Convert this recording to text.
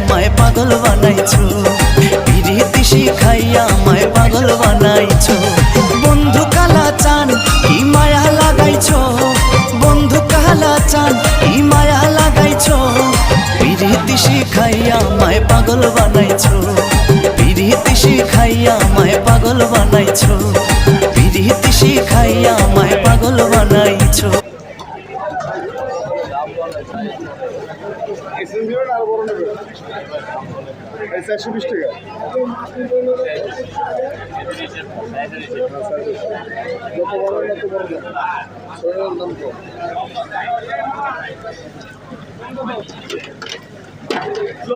আমায় পাগল বানাইছো, পিরিতি শিখাইয়া আমায় পাগল বানাইছো। বন্ধু কালা চান কি মায়া লাগাইছো, বন্ধু কালা চান কি মায়া লাগাইছো, পিরিতি শিখাইয়া আমায় পাগল বানাইছো, পিরিতি শিখাইয়া আমায় পাগল বানাইছো, পিরিতি শিখাইয়া আমায় পাগল বানাইছো। টাকা